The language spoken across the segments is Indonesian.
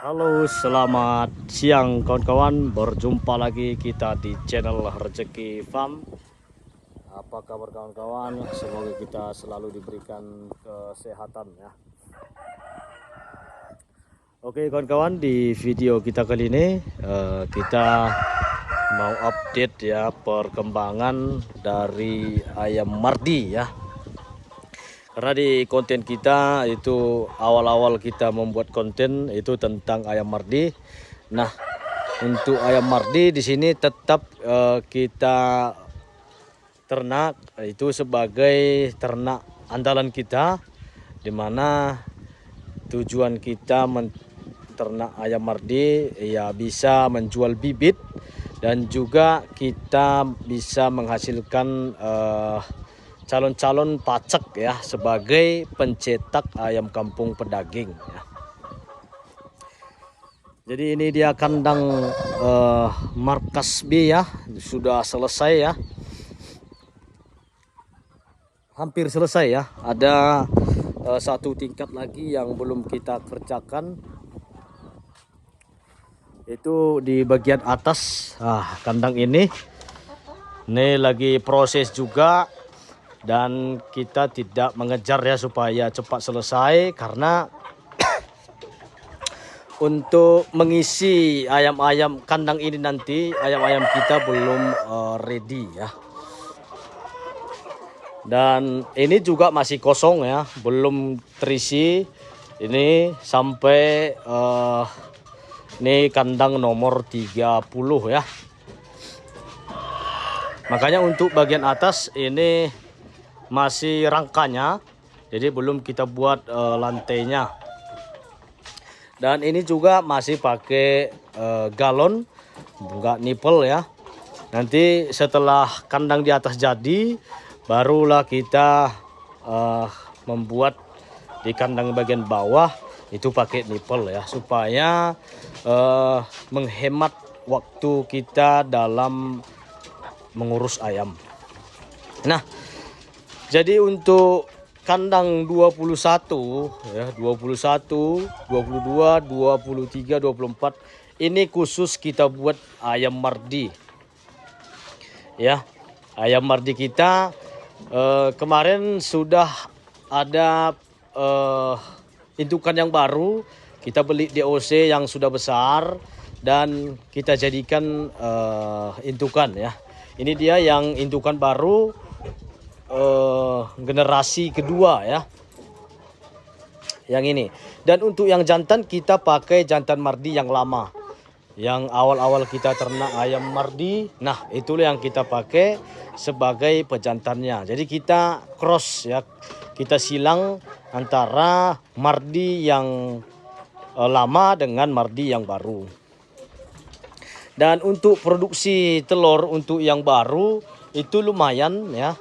Halo, selamat siang kawan-kawan. Berjumpa lagi kita di channel Rezeki Farm. Apa kabar kawan-kawan? Semoga kita selalu diberikan kesehatan ya. Oke kawan-kawan, di video kita kali ini kita mau update ya perkembangan dari ayam Mardi ya. Karena di konten kita itu awal-awal kita membuat konten itu tentang ayam Mardi. Nah, untuk ayam Mardi di sini tetap kita ternak itu sebagai ternak andalan kita, di mana tujuan kita menternak ayam Mardi ya bisa menjual bibit dan juga kita bisa menghasilkan calon-calon pacak ya sebagai pencetak ayam kampung pedaging ya. Jadi ini dia kandang markas B ya, sudah selesai ya, hampir selesai ya. Ada satu tingkat lagi yang belum kita kerjakan, itu di bagian atas. Kandang ini lagi proses juga. Dan kita tidak mengejar ya supaya cepat selesai, karena untuk mengisi ayam-ayam kandang ini nanti ayam-ayam kita belum ready ya. Dan ini juga masih kosong ya, belum terisi. Ini sampai ini kandang nomor 30 ya. Makanya untuk bagian atas ini masih rangkanya, jadi belum kita buat lantainya. Dan ini juga masih pakai galon, enggak nipel ya. Nanti setelah kandang di atas jadi, barulah kita membuat di kandang bagian bawah itu pakai nipel ya, supaya menghemat waktu kita dalam mengurus ayam. Nah, jadi untuk kandang 21 ya, 21, 22, 23, 24 ini khusus kita buat ayam Mardi. Ya, ayam Mardi kita kemarin sudah ada indukan yang baru, kita beli DOC yang sudah besar dan kita jadikan indukan ya. Ini dia yang indukan baru generasi kedua ya, yang ini. Dan untuk yang jantan kita pakai jantan Mardi yang lama, yang awal-awal kita ternak ayam Mardi. Nah, itulah yang kita pakai sebagai pejantannya. Jadi kita cross ya, kita silang antara Mardi yang lama dengan Mardi yang baru. Dan untuk produksi telur untuk yang baru itu lumayan ya,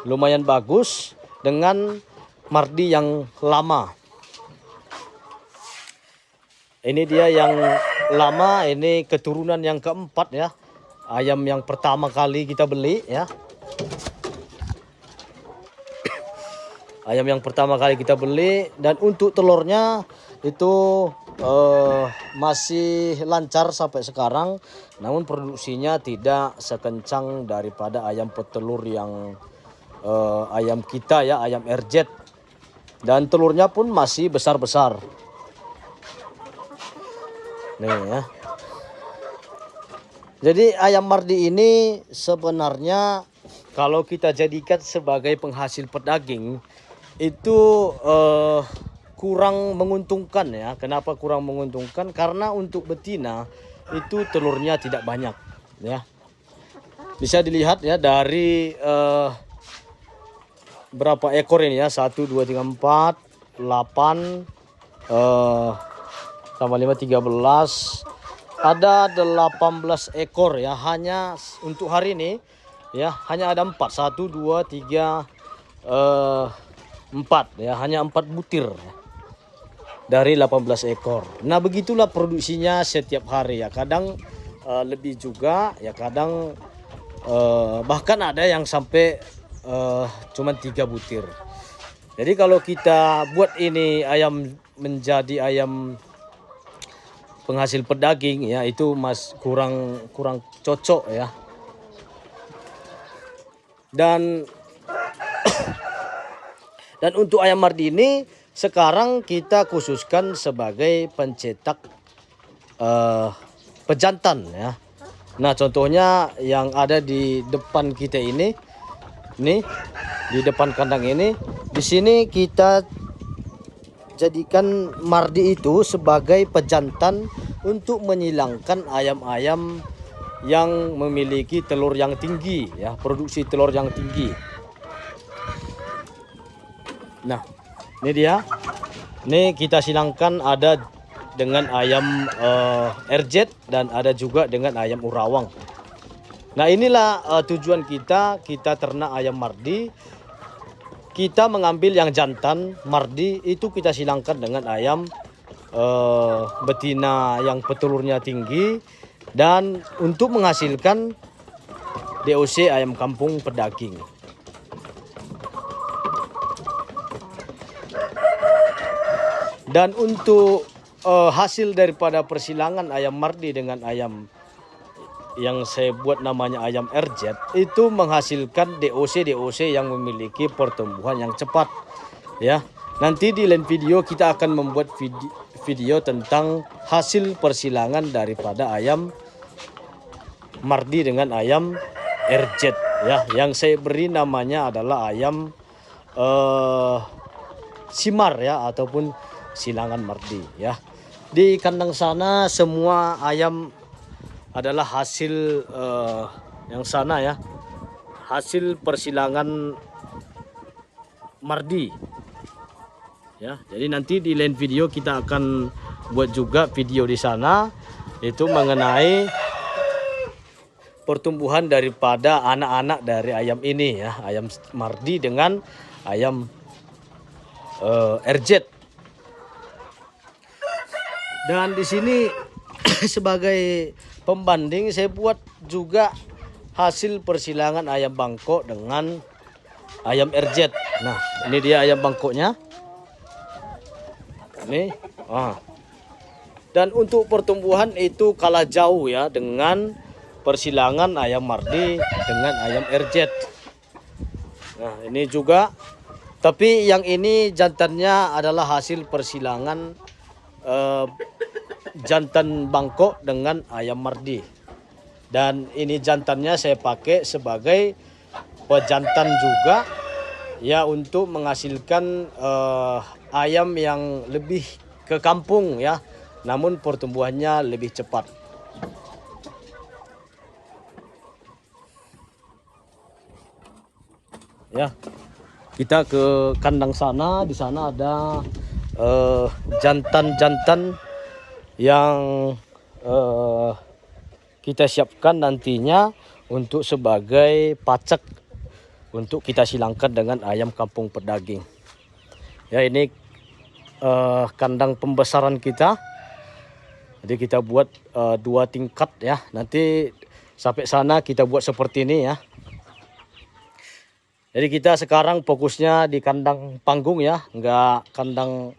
lumayan bagus dengan Mardi yang lama. Ini dia yang lama, ini keturunan yang keempat ya, ayam yang pertama kali kita beli ya. Ayam yang pertama kali kita beli, dan untuk telurnya itu masih lancar sampai sekarang, namun produksinya tidak sekencang daripada ayam petelur yang ayam kita ya, ayam RZ. Dan telurnya pun masih besar-besar. Nih ya. Jadi ayam Mardi ini sebenarnya kalau kita jadikan sebagai penghasil pedaging itu kurang menguntungkan ya. Kenapa kurang menguntungkan? Karena untuk betina itu telurnya tidak banyak ya. Bisa dilihat ya dari berapa ekor ini ya, 1, 2, 3, 4, 8 tambah 5, 13, ada 18 ekor ya, hanya untuk hari ini ya, hanya ada 4, 1, 2, 3, 4 ya, hanya 4 butir dari 18 ekor. Nah, begitulah produksinya setiap hari ya, kadang lebih juga ya, kadang bahkan ada yang sampai cuman 3 butir. Jadi kalau kita buat ini ayam menjadi ayam penghasil pedaging ya, itu kurang cocok ya. Dan untuk ayam Mardi ini sekarang kita khususkan sebagai pencetak pejantan ya. Nah, contohnya yang ada di depan kita ini, nih di depan kandang ini, di sini kita jadikan Mardi itu sebagai pejantan untuk menyilangkan ayam-ayam yang memiliki telur yang tinggi ya, produksi telur yang tinggi. Nah, ini dia. Ini kita silangkan ada dengan ayam RZ dan ada juga dengan ayam Urawang. Nah, inilah tujuan kita ternak ayam Mardi. Kita mengambil yang jantan Mardi itu kita silangkan dengan ayam betina yang petelurnya tinggi, dan untuk menghasilkan DOC ayam kampung pedaging. Dan untuk hasil daripada persilangan ayam Mardi dengan ayam yang saya buat namanya ayam RZ itu menghasilkan DOC yang memiliki pertumbuhan yang cepat ya. Nanti di lain video kita akan membuat video tentang hasil persilangan daripada ayam Mardi dengan ayam RZ ya, yang saya beri namanya adalah ayam Simar ya, ataupun silangan Mardi ya. Di kandang sana semua ayam adalah hasil yang sana ya, hasil persilangan Mardi ya. Jadi nanti di lain video kita akan buat juga video di sana itu mengenai pertumbuhan daripada anak-anak dari ayam ini ya, ayam Mardi dengan ayam RZ. Dan di sini sebagai pembanding saya buat juga hasil persilangan ayam Bangkok dengan ayam RZ. Nah, ini dia ayam Bangkoknya. Nih. Dan untuk pertumbuhan itu kalah jauh ya dengan persilangan ayam Mardi dengan ayam RZ. Nah, ini juga, tapi yang ini jantannya adalah hasil persilangan jantan Bangkok dengan ayam Mardi. Dan ini jantannya saya pakai sebagai pejantan juga ya, untuk menghasilkan ayam yang lebih ke kampung ya, namun pertumbuhannya lebih cepat. Ya, kita ke kandang sana. Di sana ada jantan-jantan yang kita siapkan nantinya untuk sebagai pacak untuk kita silangkan dengan ayam kampung pedaging. Ya, ini kandang pembesaran kita. Jadi kita buat 2 tingkat ya. Nanti sampai sana kita buat seperti ini ya. Jadi kita sekarang fokusnya di kandang panggung ya, enggak kandang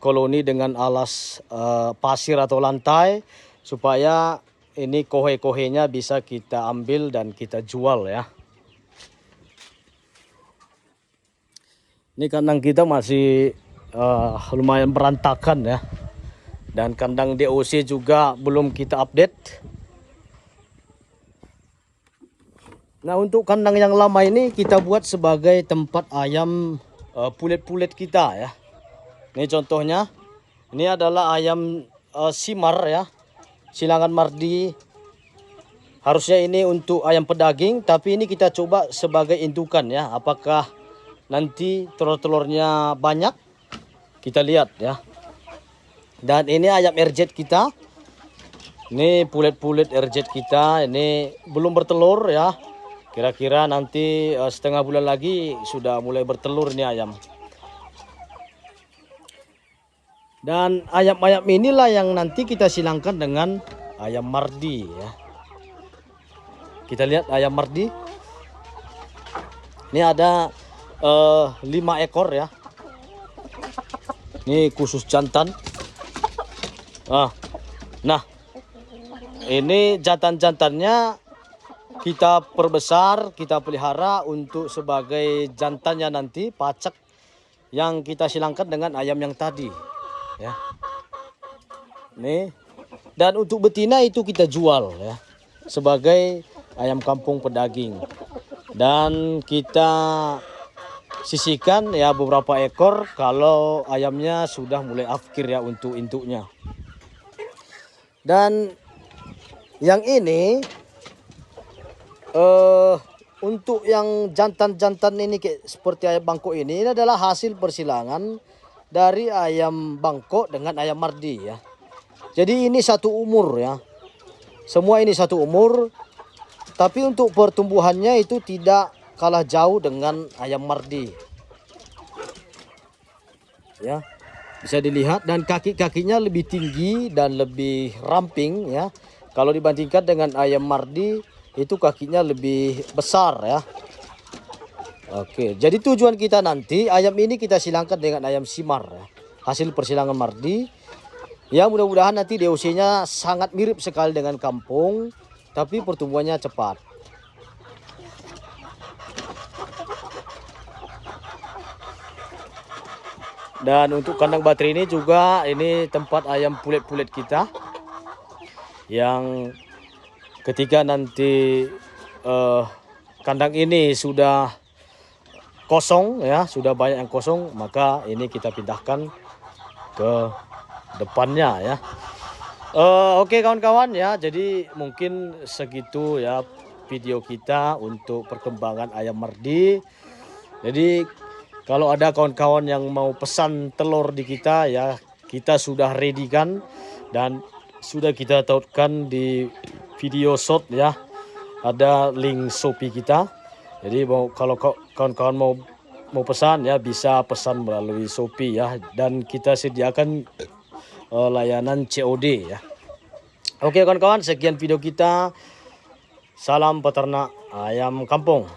koloni dengan alas pasir atau lantai, supaya ini kohe-kohenya bisa kita ambil dan kita jual ya. Ini kandang kita masih lumayan berantakan ya, dan kandang DOC juga belum kita update. Nah, untuk kandang yang lama ini kita buat sebagai tempat ayam pulet-pulet kita ya. Ini contohnya, ini adalah ayam Simar ya, silangan Mardi. Harusnya ini untuk ayam pedaging, tapi ini kita coba sebagai indukan ya. Apakah nanti telur-telurnya banyak? Kita lihat ya. Dan ini ayam RZ kita. Ini pulet-pulet RZ kita, ini belum bertelur ya. Kira-kira nanti setengah bulan lagi sudah mulai bertelur nih ayam. Dan ayam-ayam inilah yang nanti kita silangkan dengan ayam Mardi ya. Kita lihat ayam Mardi. Ini ada 5 ekor ya. Ini khusus jantan. Nah, ini jantan-jantannya kita perbesar, kita pelihara untuk sebagai jantannya nanti pacak yang kita silangkan dengan ayam yang tadi, ya. Nih. Dan untuk betina itu kita jual ya sebagai ayam kampung pedaging. Dan kita sisihkan ya beberapa ekor kalau ayamnya sudah mulai afkir ya untuk induknya. Dan yang ini untuk yang jantan-jantan ini seperti ayam Bangkok ini adalah hasil persilangan dari ayam Bangkok dengan ayam Mardi ya. Jadi ini satu umur ya. Semua ini satu umur. Tapi untuk pertumbuhannya itu tidak kalah jauh dengan ayam Mardi. Ya. Bisa dilihat dan kaki-kakinya lebih tinggi dan lebih ramping ya. Kalau dibandingkan dengan ayam Mardi itu kakinya lebih besar ya. Oke, jadi tujuan kita nanti ayam ini kita silangkan dengan ayam Simar ya. Hasil persilangan Mardi. Ya mudah-mudahan nanti DOC-nya sangat mirip sekali dengan kampung, tapi pertumbuhannya cepat. Dan untuk kandang baterai ini juga ini tempat ayam pulet-pulet kita. Yang ketika nanti kandang ini sudah kosong ya, sudah banyak yang kosong, maka ini kita pindahkan ke depannya ya. Oke kawan-kawan ya, jadi mungkin segitu ya video kita untuk perkembangan ayam Mardi. Jadi kalau ada kawan-kawan yang mau pesan telur di kita ya, kita sudah ready kan dan sudah kita tautkan di video short ya. Ada link Shopee kita. Jadi kalau kawan-kawan mau pesan ya bisa pesan melalui Shopee ya, dan kita sediakan layanan COD ya. Oke kawan-kawan, sekian video kita. Salam peternak ayam kampung.